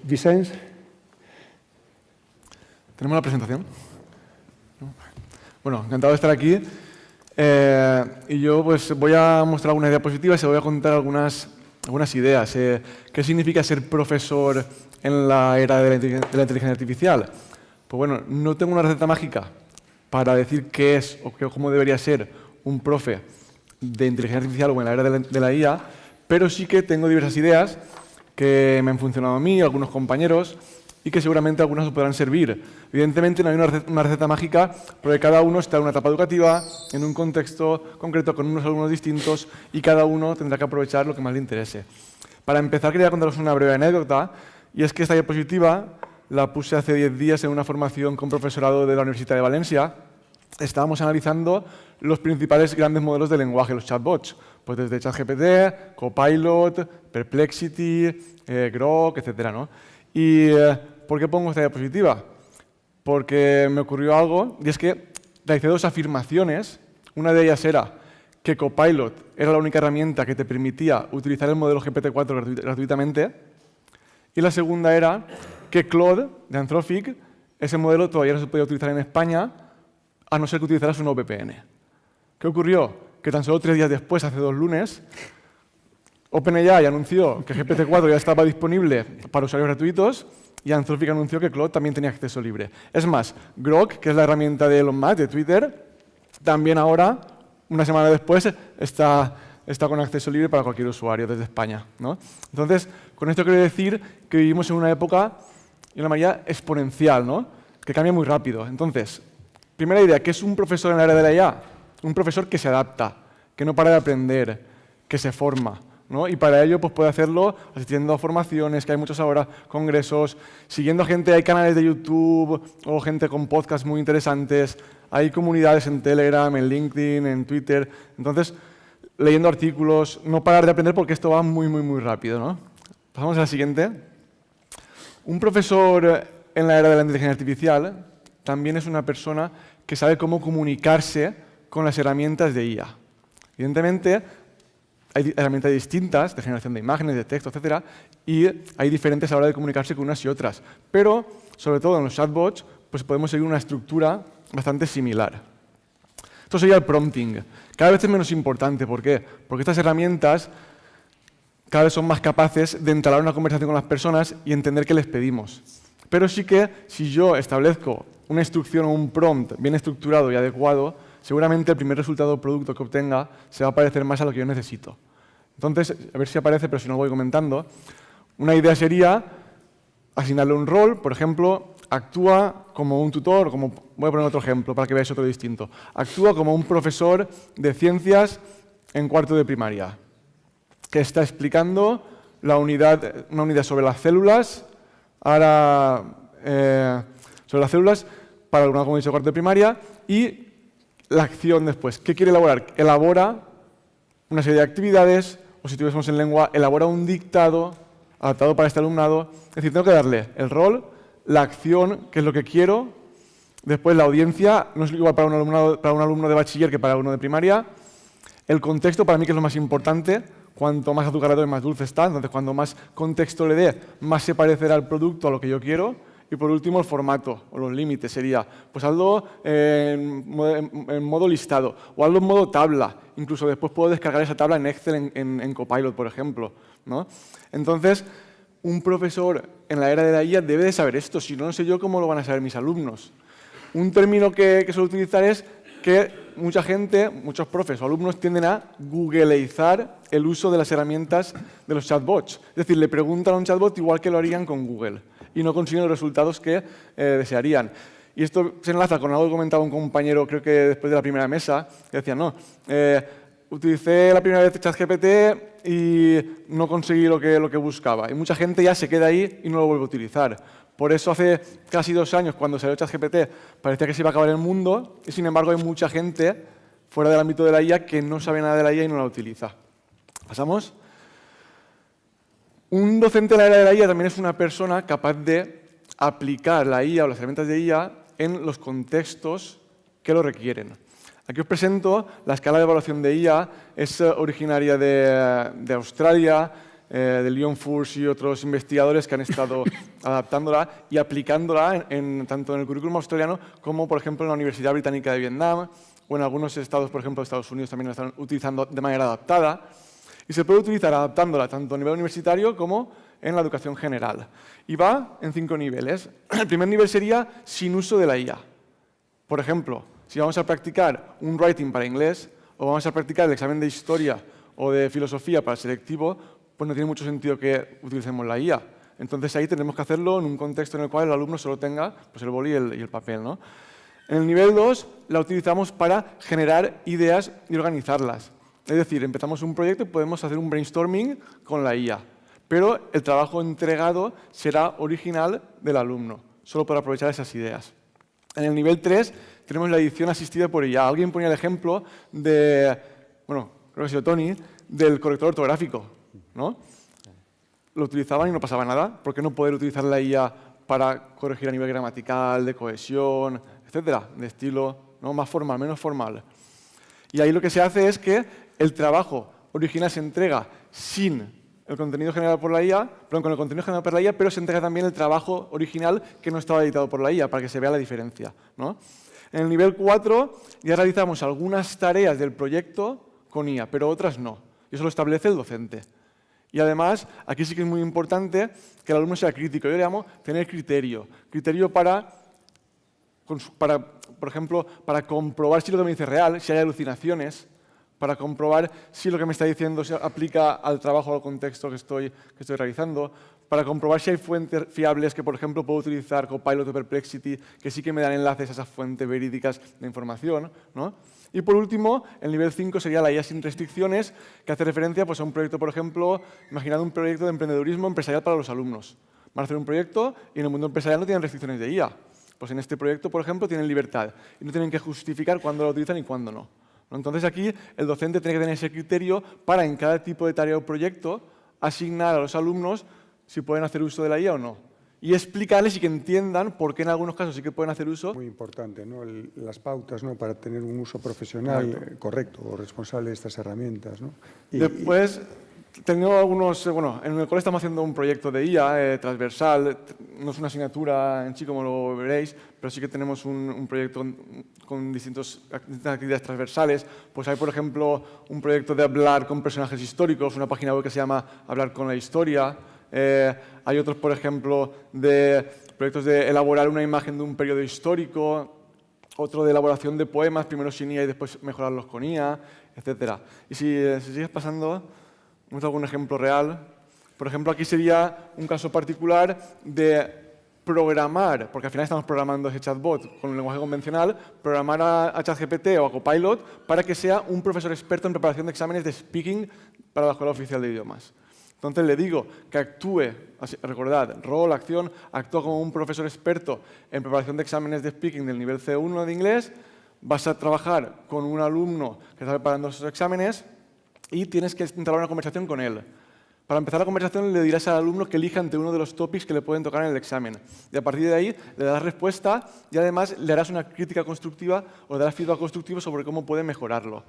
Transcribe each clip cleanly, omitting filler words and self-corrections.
Vicenç. ¿Tenemos la presentación? Bueno, encantado de estar aquí. Y yo pues voy a mostrar algunas diapositivas y voy a contar algunas ideas. ¿Qué significa ser profesor en la era de la inteligencia artificial? Pues bueno, no tengo una receta mágica para decir qué es o cómo debería ser un profe de inteligencia artificial o en la era de la IA, pero sí que tengo diversas ideas que me han funcionado a mí, a algunos compañeros, y que seguramente algunas os podrán servir. Evidentemente no hay una receta mágica, porque cada uno está en una etapa educativa, en un contexto concreto, con unos alumnos distintos, y cada uno tendrá que aprovechar lo que más le interese. Para empezar, quería contaros una breve anécdota, y es que esta diapositiva la puse hace 10 días en una formación con profesorado de la Universidad de Valencia. Estábamos analizando los principales grandes modelos de lenguaje, los chatbots, pues desde ChatGPT, Copilot, Perplexity, Grok, etc., ¿no? ¿Y por qué pongo esta diapositiva? Porque me ocurrió algo, y es que realicé dos afirmaciones. Una de ellas era que Copilot era la única herramienta que te permitía utilizar el modelo GPT-4 gratuitamente, y la segunda era que Claude, de Anthropic, ese modelo todavía no se podía utilizar en España, a no ser que utilizaras una VPN. ¿Qué ocurrió? Que tan solo 3 días después, hace 2 lunes, OpenAI anunció que GPT-4 ya estaba disponible para usuarios gratuitos y Anthropic anunció que Claude también tenía acceso libre. Es más, Grok, que es la herramienta de Elon Musk, de Twitter, también ahora, una semana después, está con acceso libre para cualquier usuario desde España, ¿no? Entonces, con esto quiero decir que vivimos en una época, de una manera exponencial, ¿no? Que cambia muy rápido. Entonces, primera idea, ¿qué es un profesor en la era de la IA? Un profesor que se adapta, que no para de aprender, que se forma, ¿no? Y para ello pues, puede hacerlo asistiendo a formaciones, que hay muchos ahora, congresos, siguiendo a gente, hay canales de YouTube o gente con podcasts muy interesantes, hay comunidades en Telegram, en LinkedIn, en Twitter. Entonces, leyendo artículos, no parar de aprender porque esto va muy, muy, muy rápido, ¿no? Pasamos a la siguiente. Un profesor en la era de la inteligencia artificial también es una persona que sabe cómo comunicarse con las herramientas de IA. Evidentemente, hay herramientas distintas de generación de imágenes, de texto, etc. Y hay diferentes a la hora de comunicarse con unas y otras. Pero, sobre todo en los chatbots, pues podemos seguir una estructura bastante similar. Esto sería el prompting. Cada vez es menos importante. ¿Por qué? Porque estas herramientas cada vez son más capaces de entablar una conversación con las personas y entender qué les pedimos. Pero sí que, si yo establezco una instrucción o un prompt bien estructurado y adecuado, seguramente el primer resultado o producto que obtenga se va a parecer más a lo que yo necesito. Entonces, a ver si aparece, pero si no lo voy comentando. Una idea sería asignarle un rol, por ejemplo, actúa como un tutor, voy a poner otro ejemplo para que veáis otro distinto. Actúa como un profesor de ciencias en cuarto de primaria, que está explicando una unidad sobre las células, ahora sobre las células para alumnado, como he dicho, cuarto de primaria, y la acción después. ¿Qué quiere elaborar? Elabora una serie de actividades, o si tuviésemos en lengua, elabora un dictado adaptado para este alumnado. Es decir, tengo que darle el rol, la acción, que es lo que quiero, después la audiencia, no es igual para un alumno de bachiller que para uno de primaria, el contexto, para mí, que es lo más importante. Cuanto más azucarado más dulce está, entonces cuanto más contexto le dé, más se parecerá el producto a lo que yo quiero. Y por último, el formato o los límites sería, pues hazlo en modo listado o hazlo en modo tabla. Incluso después puedo descargar esa tabla en Excel, en Copilot, por ejemplo, ¿no? Entonces, un profesor en la era de la IA debe de saber esto. Si no, no sé yo cómo lo van a saber mis alumnos. Un término que suelo utilizar es que mucha gente, muchos profes o alumnos tienden a googleizar el uso de las herramientas de los chatbots. Es decir, le preguntan a un chatbot igual que lo harían con Google y no consiguen los resultados que desearían. Y esto se enlaza con algo que comentaba un compañero, creo que después de la primera mesa, que decía, no, utilicé la primera vez ChatGPT y no conseguí lo que buscaba. Y mucha gente ya se queda ahí y no lo vuelve a utilizar. Por eso hace casi 2 años, cuando salió ChatGPT, parecía que se iba a acabar el mundo, y sin embargo hay mucha gente fuera del ámbito de la IA que no sabe nada de la IA y no la utiliza. ¿Pasamos? Un docente de la era de la IA también es una persona capaz de aplicar la IA o las herramientas de IA en los contextos que lo requieren. Aquí os presento la escala de evaluación de IA, es originaria de Australia, de Leon Furs y otros investigadores que han estado adaptándola y aplicándola tanto en el currículum australiano como, por ejemplo, en la Universidad Británica de Vietnam o en algunos estados, por ejemplo, Estados Unidos también la están utilizando de manera adaptada. Y se puede utilizar adaptándola tanto a nivel universitario como en la educación general. Y va en 5 niveles. El primer nivel sería sin uso de la IA. Por ejemplo, si vamos a practicar un writing para inglés o vamos a practicar el examen de historia o de filosofía para selectivo, pues no tiene mucho sentido que utilicemos la IA. Entonces ahí tenemos que hacerlo en un contexto en el cual el alumno solo tenga pues, el boli y el papel, ¿no? En el nivel 2 la utilizamos para generar ideas y organizarlas. Es decir, empezamos un proyecto y podemos hacer un brainstorming con la IA, pero el trabajo entregado será original del alumno, solo para aprovechar esas ideas. En el nivel 3 tenemos la edición asistida por IA. Alguien ponía el ejemplo de, bueno, creo que ha sido Tony, del corrector ortográfico, ¿no? Lo utilizaban y no pasaba nada. ¿Por qué no poder utilizar la IA para corregir a nivel gramatical, de cohesión, etcétera, de estilo, ¿no? Más formal, menos formal? Y ahí lo que se hace es que el trabajo original se entrega sin el contenido generado por la IA, perdón, con el contenido generado por la IA, pero se entrega también el trabajo original que no estaba editado por la IA, para que se vea la diferencia, ¿no? En el nivel 4 ya realizamos algunas tareas del proyecto con IA, pero otras no. Y eso lo establece el docente. Y además, aquí sí que es muy importante que el alumno sea crítico. Yo le llamo tener criterio. Criterio para, por ejemplo, para comprobar si lo que me dice es real, si hay alucinaciones, para comprobar si lo que me está diciendo se aplica al trabajo o al contexto que estoy realizando, para comprobar si hay fuentes fiables que, por ejemplo, puedo utilizar Copilot o Perplexity, que sí que me dan enlaces a esas fuentes verídicas de información, ¿no? Y por último, el nivel 5 sería la IA sin restricciones, que hace referencia pues, a un proyecto, por ejemplo, imaginad un proyecto de emprendedurismo empresarial para los alumnos. Van a hacer un proyecto y en el mundo empresarial no tienen restricciones de IA. Pues en este proyecto, por ejemplo, tienen libertad y no tienen que justificar cuándo lo utilizan y cuándo no. Entonces aquí el docente tiene que tener ese criterio para en cada tipo de tarea o proyecto asignar a los alumnos si pueden hacer uso de la IA o no. Y explicarles y que entiendan por qué en algunos casos sí que pueden hacer uso. Muy importante, ¿no? Las pautas, ¿no? Para tener un uso profesional correcto o responsable de estas herramientas, ¿no? Después, tengo algunos, bueno, en el cole estamos haciendo un proyecto de IA transversal, no es una asignatura en sí como lo veréis, pero sí que tenemos un proyecto con distintas actividades transversales. Pues hay, por ejemplo, un proyecto de hablar con personajes históricos, una página web que se llama Hablar con la Historia. Hay otros, por ejemplo, de proyectos de elaborar una imagen de un periodo histórico, otro de elaboración de poemas, primero sin IA y después mejorarlos con IA, etc. Y si sigues pasando, muestro algún ejemplo real. Por ejemplo, aquí sería un caso particular de programar, porque al final estamos programando ese chatbot con un lenguaje convencional, programar a ChatGPT o a Copilot para que sea un profesor experto en preparación de exámenes de speaking para la Escuela Oficial de Idiomas. Entonces le digo que actúe, recordad, rol, acción, actúa como un profesor experto en preparación de exámenes de speaking del nivel C1 de inglés, vas a trabajar con un alumno que está preparando esos exámenes y tienes que entablar una conversación con él. Para empezar la conversación le dirás al alumno que elija entre uno de los topics que le pueden tocar en el examen. Y a partir de ahí le darás respuesta y además le harás una crítica constructiva o le darás feedback constructivo sobre cómo puede mejorarlo.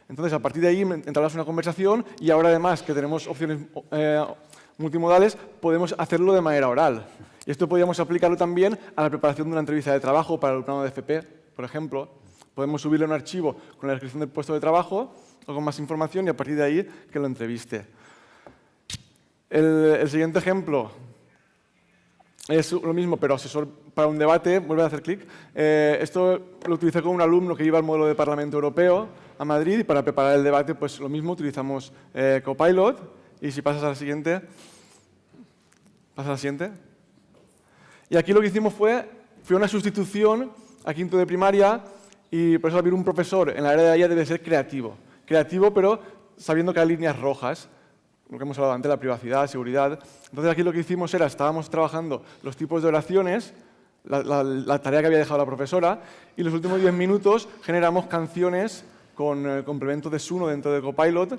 Entonces, a partir de ahí entablas una conversación y ahora además que tenemos opciones multimodales, podemos hacerlo de manera oral. Y esto podríamos aplicarlo también a la preparación de una entrevista de trabajo para el alumnado de FP, por ejemplo. Podemos subirle un archivo con la descripción del puesto de trabajo o con más información y a partir de ahí que lo entreviste. El siguiente ejemplo es lo mismo, pero asesor para un debate. Vuelve a hacer clic. Esto lo utilicé con un alumno que iba al módulo de Parlamento Europeo a Madrid y para preparar el debate, pues lo mismo, utilizamos Copilot. Y si pasas a la siguiente. Pasa a la siguiente. Y aquí lo que hicimos fue una sustitución a quinto de primaria y por eso abrir un profesor en la área de la IA debe ser creativo. Creativo, pero sabiendo que hay líneas rojas. Lo que hemos hablado antes, la privacidad, seguridad. Entonces aquí lo que hicimos era, estábamos trabajando los tipos de oraciones, la tarea que había dejado la profesora, y los últimos 10 minutos generamos canciones con complemento de Suno dentro de Copilot,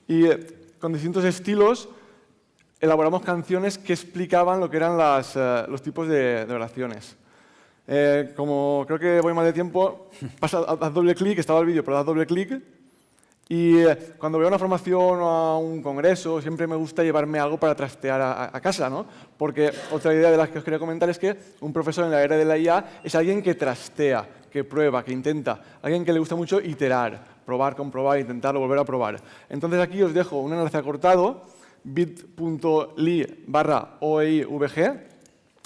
y con distintos estilos elaboramos canciones que explicaban lo que eran los tipos de oraciones. Como creo que voy mal de tiempo, haz doble clic, estaba el vídeo, pero haz doble clic, Y cuando voy a una formación o a un congreso, siempre me gusta llevarme algo para trastear a casa, ¿no? Porque otra idea de las que os quería comentar es que un profesor en la era de la IA es alguien que trastea, que prueba, que intenta, alguien que le gusta mucho iterar, probar, comprobar, intentarlo, volver a probar. Entonces aquí os dejo un enlace acortado, bit.ly/oeivg,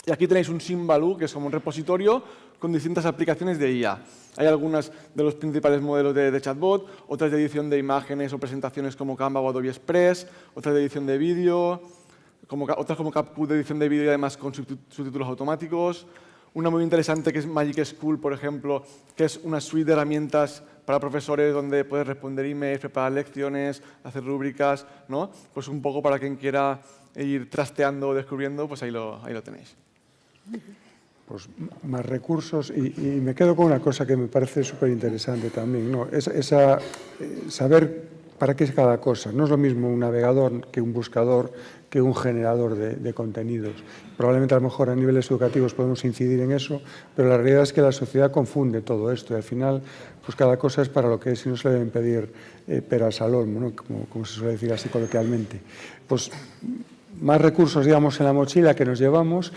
y aquí tenéis un Symbaloo, que es como un repositorio con distintas aplicaciones de IA. Hay algunas de los principales modelos de chatbot, otras de edición de imágenes o presentaciones como Canva o Adobe Express, otras de edición de vídeo, otras como CapCut de edición de vídeo y además con subtítulos automáticos. Una muy interesante que es Magic School, por ejemplo, que es una suite de herramientas para profesores donde puedes responder emails, preparar lecciones, hacer rúbricas, ¿no? Pues un poco para quien quiera ir trasteando o descubriendo, pues ahí lo tenéis. Pues más recursos y me quedo con una cosa que me parece súper interesante también, ¿no? Saber para qué es cada cosa. No es lo mismo un navegador que un buscador, que un generador de contenidos. Probablemente a lo mejor a niveles educativos podemos incidir en eso, pero la realidad es que la sociedad confunde todo esto y al final pues cada cosa es para lo que es y no se le deben pedir peras al olmo, ¿no? Como se suele decir así coloquialmente. Pues más recursos, digamos, en la mochila que nos llevamos.